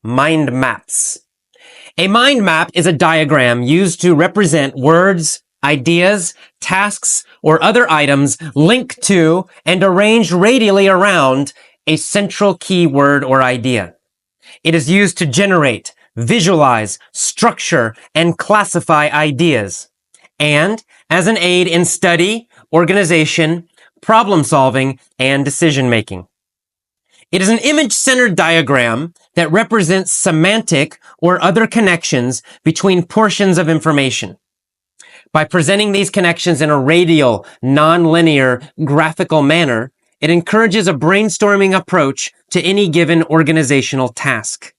mind maps. A mind map is a diagram used to represent words, ideas, tasks, or other items linked to and arranged radially around a central keyword or idea. It is used to generate, visualize, structure, and classify ideas, and as an aid in study, organization, problem solving, and decision making. It is an image-centered diagram that represents semantic or other connections between portions of information. By presenting these connections in a radial, non-linear, graphical manner, it encourages a brainstorming approach to any given organizational task.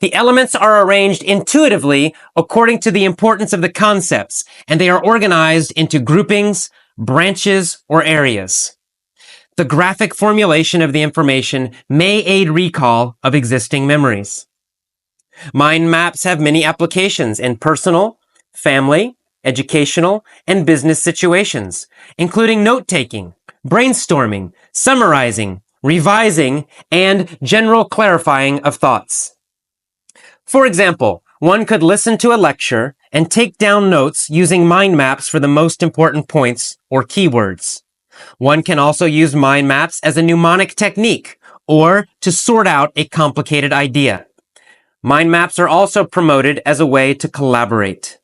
The elements are arranged intuitively according to the importance of the concepts, and they are organized into groupings, branches, or areas. The graphic formulation of the information may aid recall of existing memories. Mind maps have many applications in personal, family, educational, and business situations, including note-taking, brainstorming, summarizing, revising, and general clarifying of thoughts. For example, one could listen to a lecture and take down notes using mind maps for the most important points or keywords. One can also use mind maps as a mnemonic technique or to sort out a complicated idea. Mind maps are also promoted as a way to collaborate.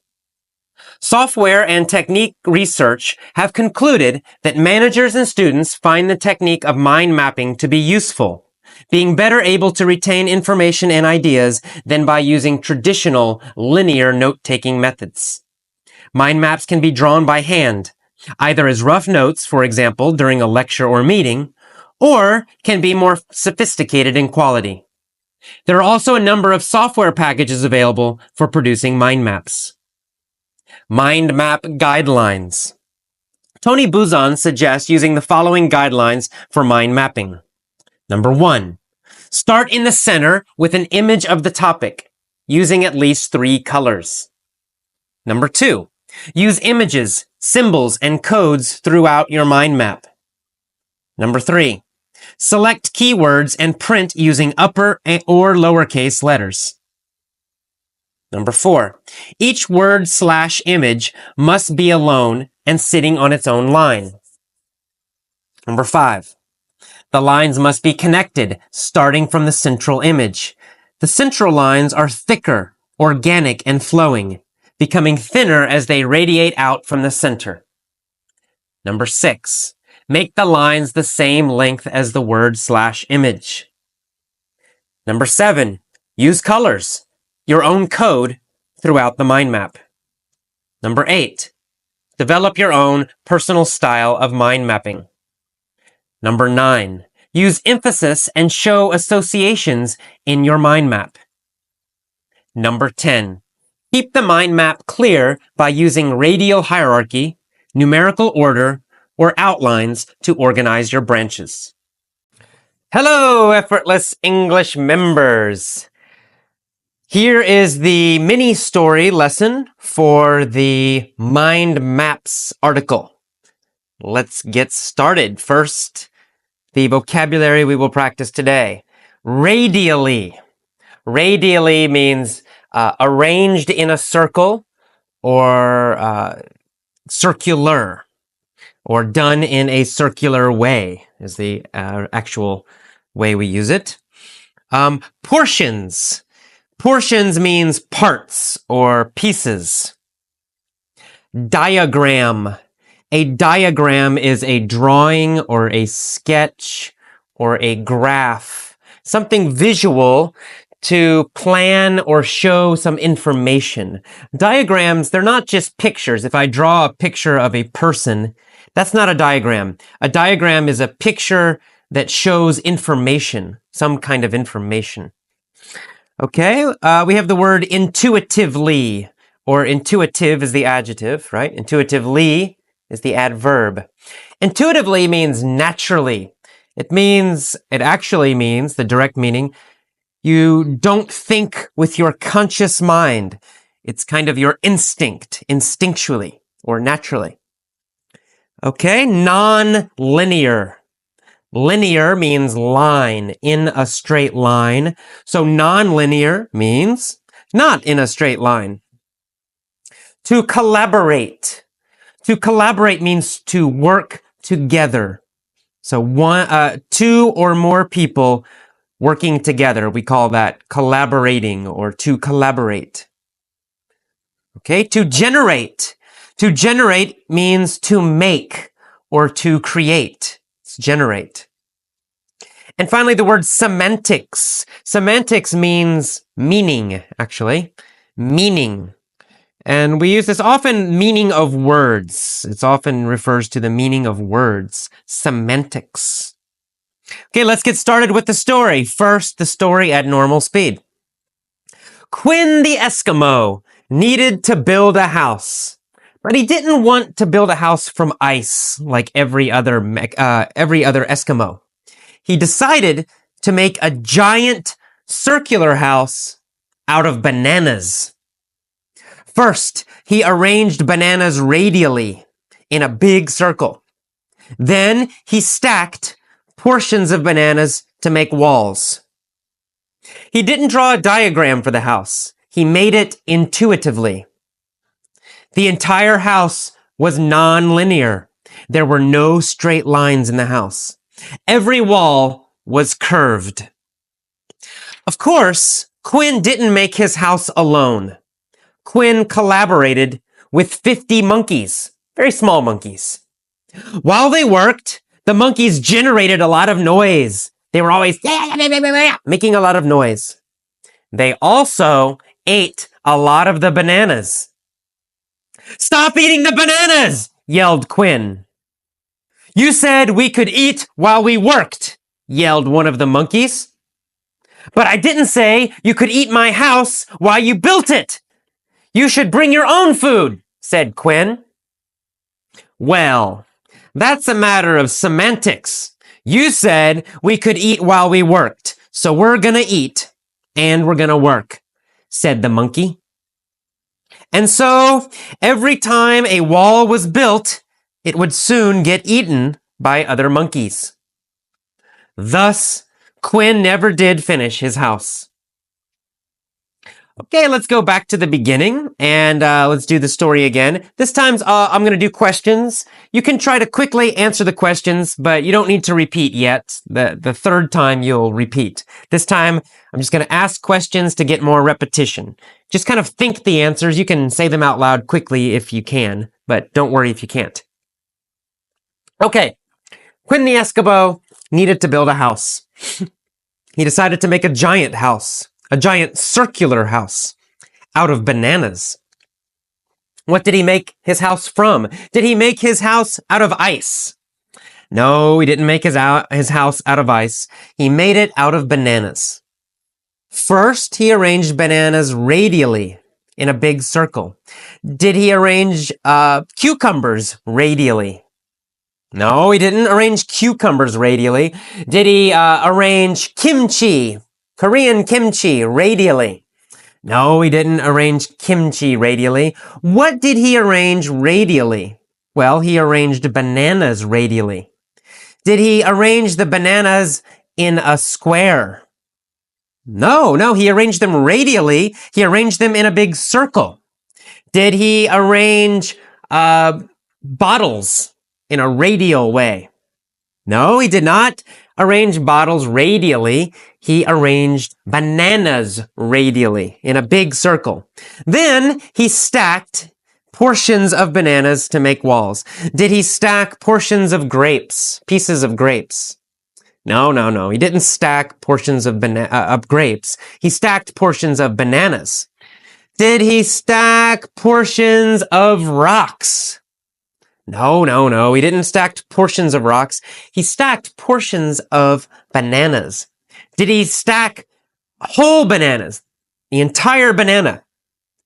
Software and technique research have concluded that managers and students find the technique of mind mapping to be useful, being better able to retain information and ideas than by using traditional linear note-taking methods. Mind maps can be drawn by hand, either as rough notes, for example, during a lecture or meeting, or can be more sophisticated in quality. There are also a number of software packages available for producing mind maps. Mind map guidelines. Tony Buzan suggests using the following guidelines for mind mapping. Number 1. Start in the center with an image of the topic, using at least 3 colors. Number 2. Use images, symbols, and codes throughout your mind map. Number 3. Select keywords and print using upper or lowercase letters. Number 4. Each word/image must be alone and sitting on its own line. Number 5. The lines must be connected, starting from the central image. The central lines are thicker, organic, and flowing, becoming thinner as they radiate out from the center. Number 6. Make the lines the same length as the word/image. Number 7. Use colors, your own code, throughout the mind map. Number 8. Develop your own personal style of mind mapping. Number 9. Use emphasis and show associations in your mind map. Number 10. Keep the mind map clear by using radial hierarchy, numerical order, or outlines to organize your branches. Hello, Effortless English members! Here is the mini story lesson for the Mind Maps article. Let's get started. First, the vocabulary we will practice today. Radially. Radially means arranged in a circle or circular, or done in a circular way is the actual way we use it. Portions. Portions means parts or pieces. Diagram. A diagram is a drawing or a sketch or a graph, something visual to plan or show some information. Diagrams, they're not just pictures. If I draw a picture of a person, that's not a diagram. A diagram is a picture that shows information, some kind of information. Okay, we have the word intuitively, or intuitive is the adjective, right? Intuitively is the adverb. Intuitively means naturally. It actually means, the direct meaning, you don't think with your conscious mind. It's kind of your instinct, instinctually or naturally. Okay, non-linear. Linear means line, in a straight line. So non-linear means not in a straight line. To collaborate. To collaborate means to work together. So two or more people working together. We call that collaborating or to collaborate. Okay, to generate. To generate means to make or to create. It's generate. And finally, the word semantics. Semantics means meaning, actually. Meaning. And we use this often, meaning of words. It often refers to the meaning of words. Semantics. Okay, let's get started with the story. First, the story at normal speed. Quinn the Eskimo needed to build a house, but he didn't want to build a house from ice like every other Eskimo. He decided to make a giant circular house out of bananas. First, he arranged bananas radially in a big circle. Then he stacked portions of bananas to make walls. He didn't draw a diagram for the house. He made it intuitively. The entire house was non-linear. There were no straight lines in the house. Every wall was curved. Of course, Quinn didn't make his house alone. Quinn collaborated with 50 monkeys, very small monkeys. While they worked, the monkeys generated a lot of noise. They were always making a lot of noise. They also ate a lot of the bananas. "Stop eating the bananas!" yelled Quinn. "You said we could eat while we worked," yelled one of the monkeys. "But I didn't say you could eat my house while you built it. You should bring your own food," said Quinn. "Well, that's a matter of semantics. You said we could eat while we worked, so we're gonna eat and we're gonna work," said the monkey. And so, every time a wall was built, it would soon get eaten by other monkeys. Thus, Quinn never did finish his house. Okay, let's go back to the beginning and let's do the story again. This time I'm going to do questions. You can try to quickly answer the questions, but you don't need to repeat yet. The third time you'll repeat. This time I'm just going to ask questions to get more repetition. Just kind of think the answers. You can say them out loud quickly if you can, but don't worry if you can't. Okay, Quinn the Eskimo needed to build a house. He decided to make a giant house. A giant circular house out of bananas. What did he make his house from? Did he make his house out of ice? No, he didn't make his house out of ice. He made it out of bananas. First, he arranged bananas radially in a big circle. Did he arrange cucumbers radially? No, he didn't arrange cucumbers radially. Did he arrange kimchi? Korean kimchi radially? No, he didn't arrange kimchi radially. What did he arrange radially? Well, he arranged bananas radially. Did he arrange the bananas in a square? No, he arranged them radially. He arranged them in a big circle. Did he arrange bottles in a radial way? No, he did not arrange bottles radially. He arranged bananas radially in a big circle. Then he stacked portions of bananas to make walls. Did he stack portions of grapes, pieces of grapes? No. He didn't stack portions of grapes. He stacked portions of bananas. Did he stack portions of rocks? No. He didn't stack portions of rocks. He stacked portions of bananas. Did he stack whole bananas? The entire banana?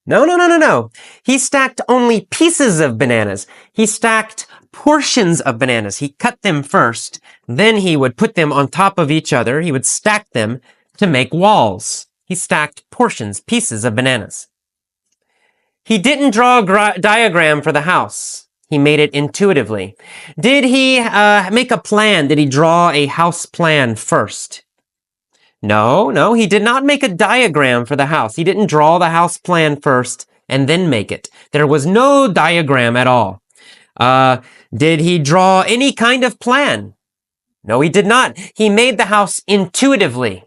No. He stacked only pieces of bananas. He stacked portions of bananas. He cut them first. Then he would put them on top of each other. He would stack them to make walls. He stacked portions, pieces of bananas. He didn't draw a diagram for the house. He made it intuitively. Did he make a plan? Did he draw a house plan first? No, he did not make a diagram for the house. He didn't draw the house plan first and then make it. There was no diagram at all. Did he draw any kind of plan? No, he did not. He made the house intuitively.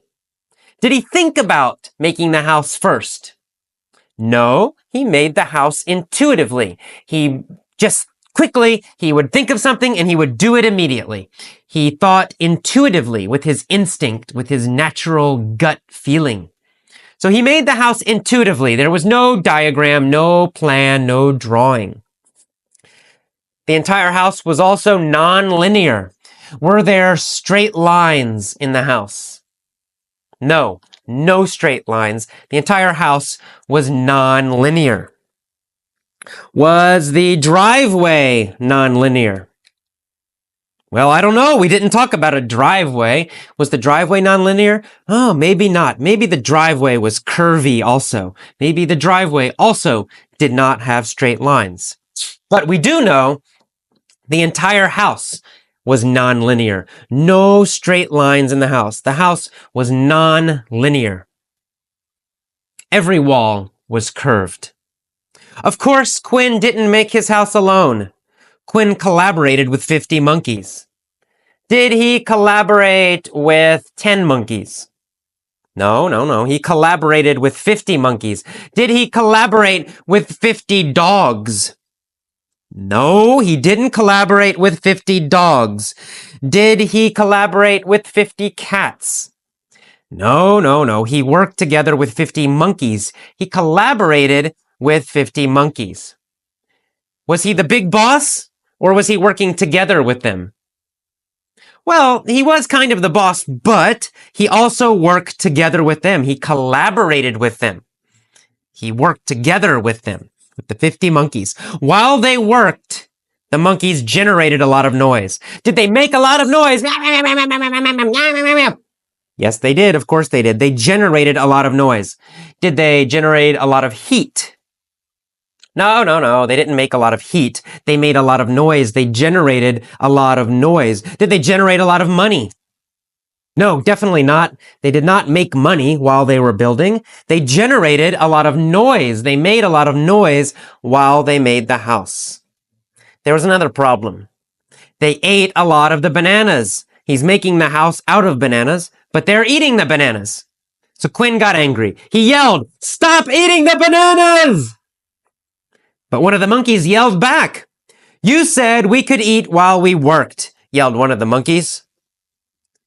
Did he think about making the house first? No, he made the house intuitively. He just quickly, he would think of something and he would do it immediately. He thought intuitively with his instinct, with his natural gut feeling. So he made the house intuitively. There was no diagram, no plan, no drawing. The entire house was also non-linear. Were there straight lines in the house? No straight lines. The entire house was non-linear. Was the driveway non-linear? Well, I don't know. We didn't talk about a driveway. Was the driveway non-linear? Oh, maybe not. Maybe the driveway was curvy also. Maybe the driveway also did not have straight lines. But we do know the entire house was non-linear. No straight lines in the house. The house was non-linear. Every wall was curved. Of course, Quinn didn't make his house alone. Quinn collaborated with 50 monkeys. Did he collaborate with 10 monkeys? No. He collaborated with 50 monkeys. Did he collaborate with 50 dogs? No, he didn't collaborate with 50 dogs. Did he collaborate with 50 cats? No. He worked together with 50 monkeys. He collaborated with 50 monkeys. Was he the big boss, or was he working together with them? Well, he was kind of the boss, but he also worked together with them. He collaborated with them. He worked together with them, with the 50 monkeys. While they worked, the monkeys generated a lot of noise. Did they make a lot of noise? Yes, they did. Of course they did. They generated a lot of noise. Did they generate a lot of heat? No. They didn't make a lot of heat. They made a lot of noise. They generated a lot of noise. Did they generate a lot of money? No, definitely not. They did not make money while they were building. They generated a lot of noise. They made a lot of noise while they made the house. There was another problem. They ate a lot of the bananas. He's making the house out of bananas, but they're eating the bananas. So Quinn got angry. He yelled, "Stop eating the bananas!" But one of the monkeys yelled back. "You said we could eat while we worked," yelled one of the monkeys.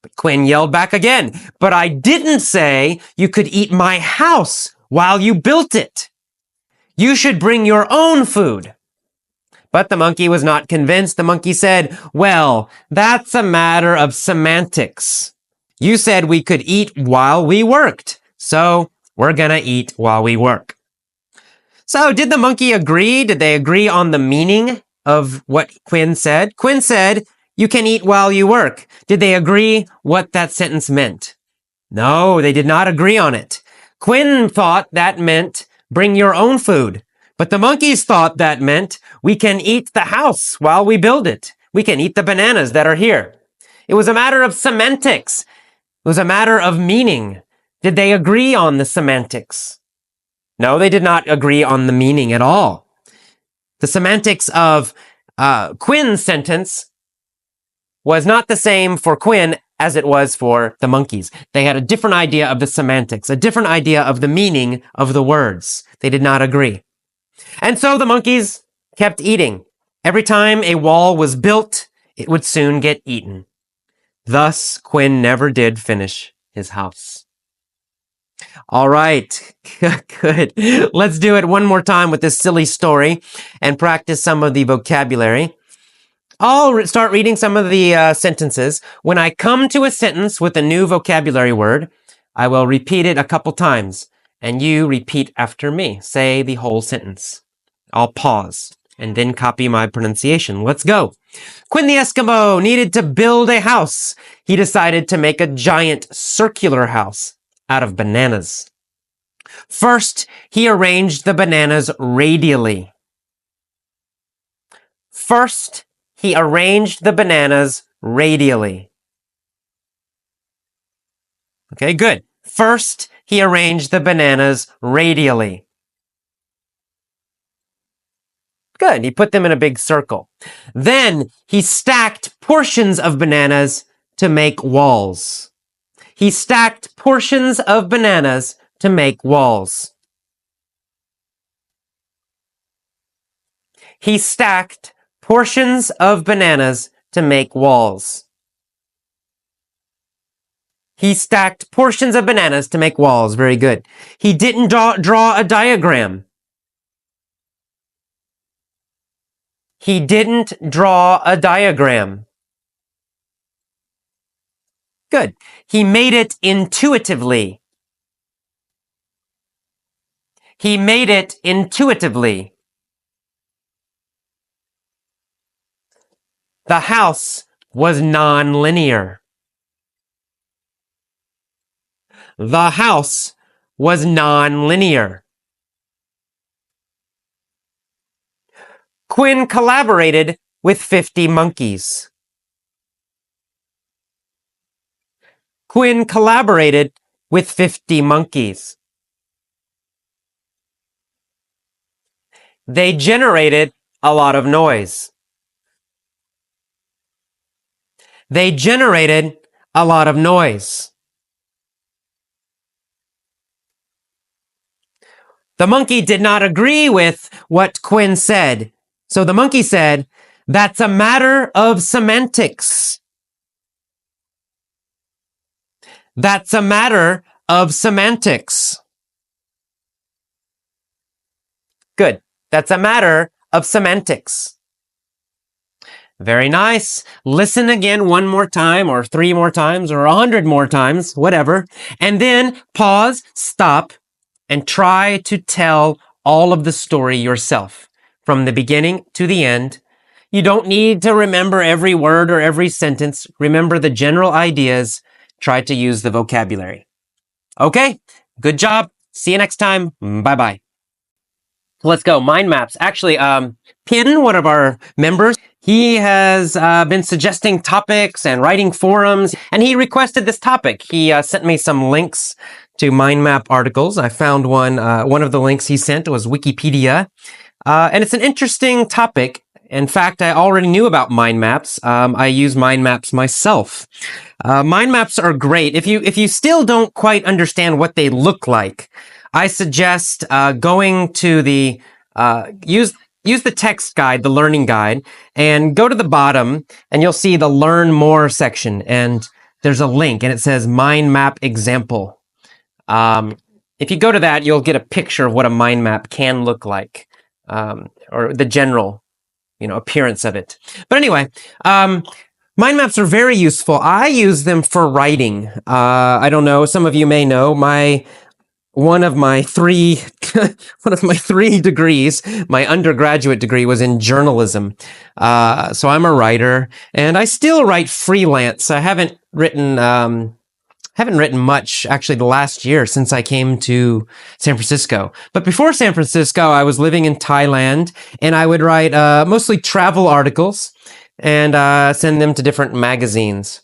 But Quinn yelled back again. "But I didn't say you could eat my house while you built it. You should bring your own food." But the monkey was not convinced. The monkey said, "Well, that's a matter of semantics. You said we could eat while we worked, so we're gonna eat while we work." So did the monkey agree? Did they agree on the meaning of what Quinn said? Quinn said, "You can eat while you work." Did they agree what that sentence meant? No, they did not agree on it. Quinn thought that meant bring your own food. But the monkeys thought that meant we can eat the house while we build it. We can eat the bananas that are here. It was a matter of semantics. It was a matter of meaning. Did they agree on the semantics? No, they did not agree on the meaning at all. The semantics of Quinn's sentence was not the same for Quinn as it was for the monkeys. They had a different idea of the semantics, a different idea of the meaning of the words. They did not agree. And so the monkeys kept eating. Every time a wall was built, it would soon get eaten. Thus, Quinn never did finish his house. All right, good. Let's do it one more time with this silly story and practice some of the vocabulary. I'll start reading some of the sentences. When I come to a sentence with a new vocabulary word, I will repeat it a couple times, and you repeat after me. Say the whole sentence. I'll pause and then copy my pronunciation. Let's go. Quinn the Eskimo needed to build a house. He decided to make a giant circular house out of bananas. First, he arranged the bananas radially. First, he arranged the bananas radially. Okay, good. First, he arranged the bananas radially. Good. He put them in a big circle. Then he stacked portions of bananas to make walls. He stacked portions of bananas to make walls. He stacked portions of bananas to make walls. He stacked portions of bananas to make walls. Very good. He didn't draw a diagram. He didn't draw a diagram. Good. He made it intuitively. He made it intuitively. The house was non-linear. The house was non-linear. Quinn collaborated with 50 monkeys. Quinn collaborated with 50 monkeys. They generated a lot of noise. They generated a lot of noise. The monkey did not agree with what Quinn said. So the monkey said, "That's a matter of semantics." That's a matter of semantics. Good. That's a matter of semantics. Very nice. Listen again one more time, or 3 more times, or 100 more times, whatever. And then pause, stop, and try to tell all of the story yourself, from the beginning to the end. You don't need to remember every word or every sentence. Remember the general ideas. Try to use the vocabulary. Okay, good job. See you next time. Bye-bye. Let's go. Mind maps. Actually, Pin, one of our members, he has been suggesting topics and writing forums, and he requested this topic. He sent me some links to mind map articles. I found one of the links he sent was Wikipedia, and it's an interesting topic. In fact, I already knew about mind maps. I use mind maps myself. Mind maps are great. If you still don't quite understand what they look like, I suggest going to the use the text guide, the learning guide, and go to the bottom, and you'll see the Learn More section, and there's a link, and it says Mind Map Example. If you go to that, you'll get a picture of what a mind map can look like, or the general, appearance of it. But anyway, mind maps are very useful. I use them for writing. I don't know, some of you may know, one of my three degrees, my undergraduate degree was in journalism. So I'm a writer, and I still write freelance. I haven't written much actually the last year since I came to San Francisco. But before San Francisco, I was living in Thailand, and I would write mostly travel articles and send them to different magazines.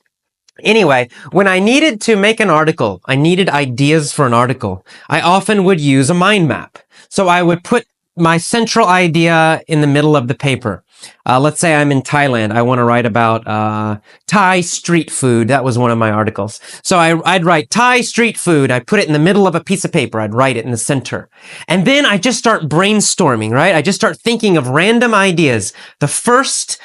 Anyway, when I needed to make an article, I needed ideas for an article, I often would use a mind map. So I would put my central idea in the middle of the paper. Let's say I'm in Thailand. I want to write about Thai street food. That was one of my articles. So I'd write Thai street food. I'd put it in the middle of a piece of paper. I'd write it in the center. And then I just start brainstorming, right? I just start thinking of random ideas. The first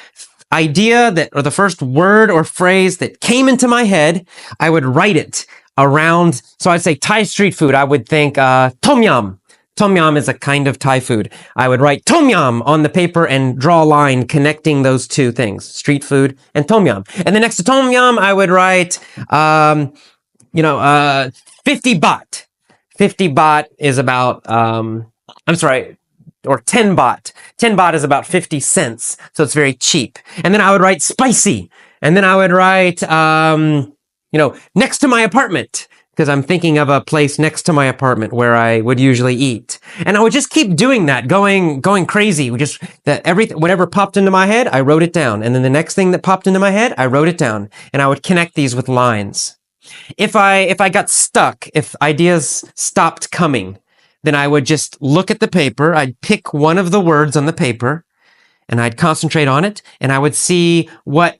idea or the first word or phrase that came into my head, I would write it around. So I'd say Thai street food. I would think tom yum. Tom yum is a kind of Thai food. I would write tom yum on the paper and draw a line connecting those two things, street food and tom yum. And then next to tom yum, I would write, 50 baht. 50 baht is about, or 10 baht. 10 baht is about 50 cents. So it's very cheap. And then I would write spicy. And then I would write, next to my apartment. because I'm thinking of a place next to my apartment where I would usually eat. And I would just keep doing that, going crazy. Whatever popped into my head, I wrote it down. And then the next thing that popped into my head, I wrote it down. And I would connect these with lines. If I got stuck, if ideas stopped coming, then I would just look at the paper. I'd pick one of the words on the paper and I'd concentrate on it, and I would see what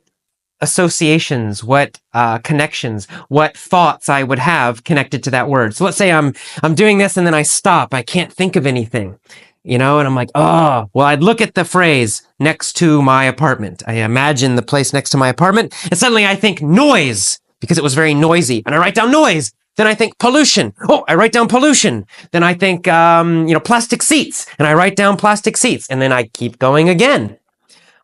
associations, what connections, what thoughts I would have connected to that word. So let's say I'm doing this and then I stop. I can't think of anything, and I'm like, oh, well, I'd look at the phrase next to my apartment. I imagine the place next to my apartment, and suddenly I think noise because it was very noisy, and I write down noise. Then I think pollution. Oh, I write down pollution. Then I think, plastic seats, and I write down plastic seats, and then I keep going again.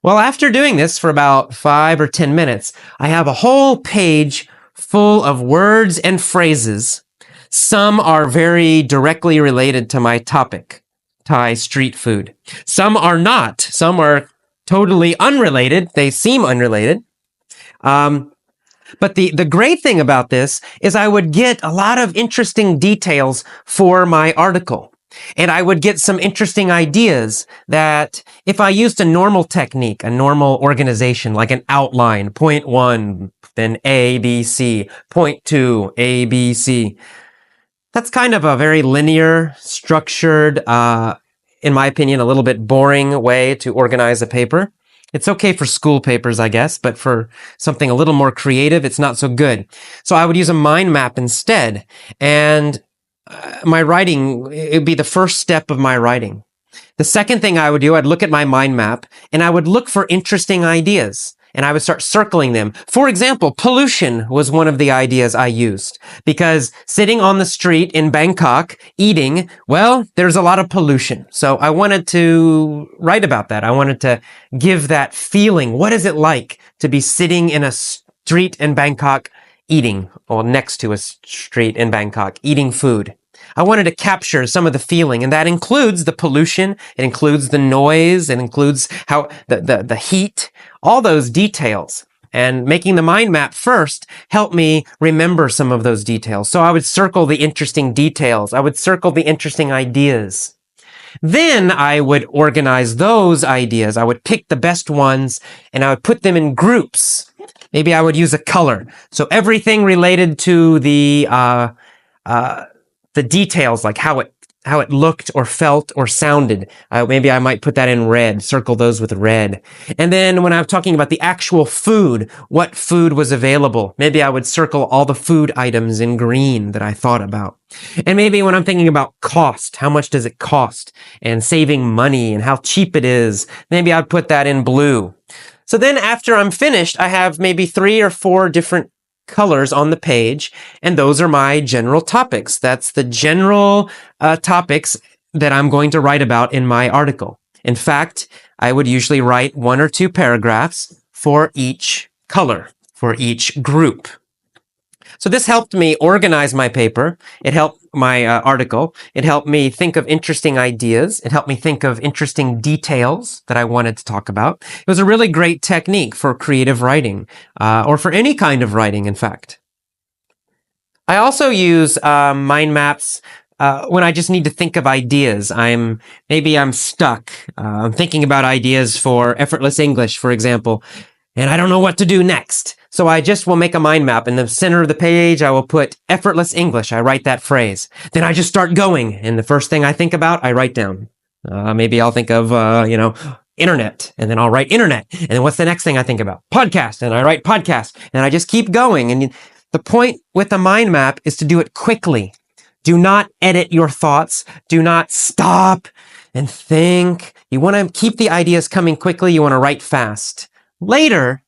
Well, after doing this for about 5 or 10 minutes, I have a whole page full of words and phrases. Some are very directly related to my topic, Thai street food. Some are not. Some are totally unrelated. They seem unrelated. But the great thing about this is I would get a lot of interesting details for my article. And I would get some interesting ideas that if I used a normal technique, a normal organization, like an outline, point 1, then A, B, C, point 2, A, B, C. That's kind of a very linear, structured, in my opinion, a little bit boring way to organize a paper. It's okay for school papers, I guess, but for something a little more creative, it's not so good. So I would use a mind map instead, and my writing, it would be the first step of my writing. The second thing I would do, I'd look at my mind map, and I would look for interesting ideas, and I would start circling them. For example, pollution was one of the ideas I used, because sitting on the street in Bangkok, eating, well, there's a lot of pollution. So I wanted to write about that. I wanted to give that feeling. What is it like to be sitting in a street in Bangkok eating, or next to a street in Bangkok, eating food? I wanted to capture some of the feeling, and that includes the pollution, it includes the noise, it includes how the heat, all those details. And making the mind map first helped me remember some of those details. So I would circle the interesting details. I would circle the interesting ideas. Then I would organize those ideas. I would pick the best ones and I would put them in groups. Maybe I would use a color. So everything related to the details, like how it looked or felt or sounded. Maybe I might put that in red, circle those with red. And then when I'm talking about the actual food, what food was available, maybe I would circle all the food items in green that I thought about. And maybe when I'm thinking about cost, how much does it cost, and saving money and how cheap it is, maybe I'd put that in blue. So then after I'm finished, I have maybe 3 or 4 different colors on the page, and those are my general topics. That's the general topics that I'm going to write about in my article. In fact, I would usually write 1 or 2 paragraphs for each color, for each group. So this helped me organize my paper. It helped my article. It helped me think of interesting ideas. It helped me think of interesting details that I wanted to talk about. It was a really great technique for creative writing, or for any kind of writing, in fact. I also use mind maps when I just need to think of ideas. Maybe I'm stuck. I'm thinking about ideas for effortless English, for example, and I don't know what to do next. So I just will make a mind map. In the center of the page, I will put effortless English. I write that phrase. Then I just start going. And the first thing I think about, I write down. Maybe I'll think of, internet. And then I'll write internet. And then what's the next thing I think about? Podcast. And I write podcast. And I just keep going. And the point with a mind map is to do it quickly. Do not edit your thoughts. Do not stop and think. You want to keep the ideas coming quickly. You want to write fast. Later,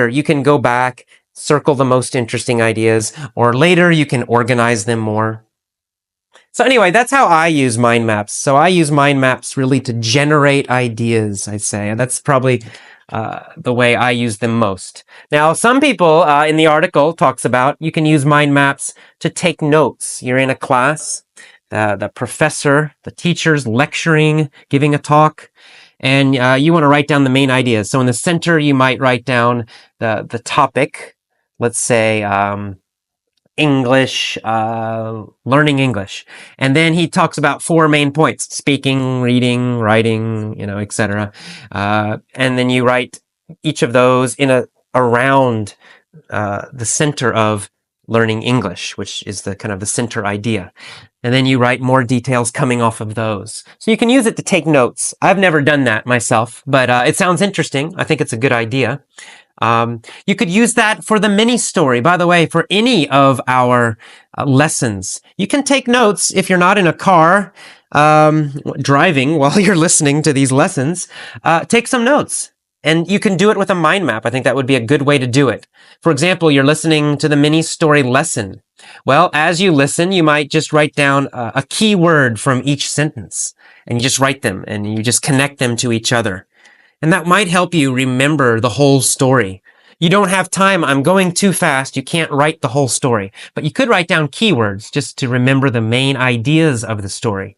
you can go back, circle the most interesting ideas, or later you can organize them more. So anyway, that's how I use mind maps. So I use mind maps really to generate ideas, I'd say. And that's probably the way I use them most. Now, some people in the article talks about you can use mind maps to take notes. You're in a class, the professor, the teacher's lecturing, giving a talk, and you want to write down the main ideas. So in the center, you might write down the topic. Let's say English, learning English. And then he talks about 4 main points: speaking, reading, writing, etc. And then you write each of those around the center of learning English, which is the kind of the center idea. And then you write more details coming off of those. So you can use it to take notes. I've never done that myself, but it sounds interesting. I think it's a good idea. You could use that for the mini story. By the way, for any of our lessons, you can take notes if you're not in a car driving while you're listening to these lessons. Take some notes. And you can do it with a mind map. I think that would be a good way to do it. For example, you're listening to the mini story lesson. Well, as you listen, you might just write down a key word from each sentence. And you just write them and you just connect them to each other. And that might help you remember the whole story. You don't have time. I'm going too fast. You can't write the whole story. But you could write down keywords just to remember the main ideas of the story.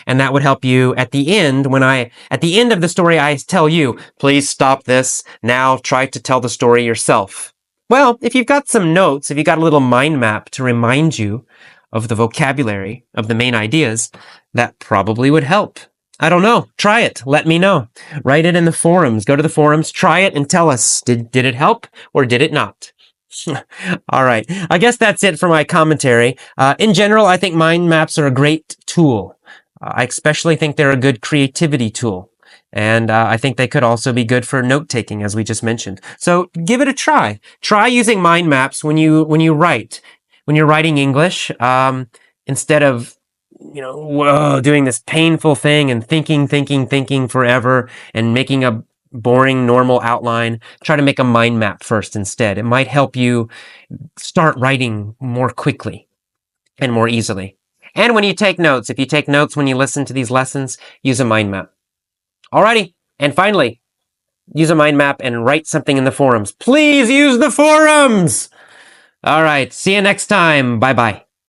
And that would help you at the end at the end of the story, I tell you, please stop this. Now try to tell the story yourself. Well, if you've got some notes, if you've got a little mind map to remind you of the vocabulary, of the main ideas, that probably would help. I don't know. Try it. Let me know. Write it in the forums. Go to the forums, try it, and tell us, did it help or did it not? All right. I guess that's it for my commentary. In general, I think mind maps are a great tool. I especially think they're a good creativity tool. And I think they could also be good for note-taking, as we just mentioned. So give it a try. Try using mind maps when you write. When you're writing English, instead of doing this painful thing and thinking forever and making a boring, normal outline, try to make a mind map first instead. It might help you start writing more quickly and more easily. And when you take notes, if you take notes when you listen to these lessons, use a mind map. Alrighty. And finally, use a mind map and write something in the forums. Please use the forums! All right. See you next time. Bye-bye.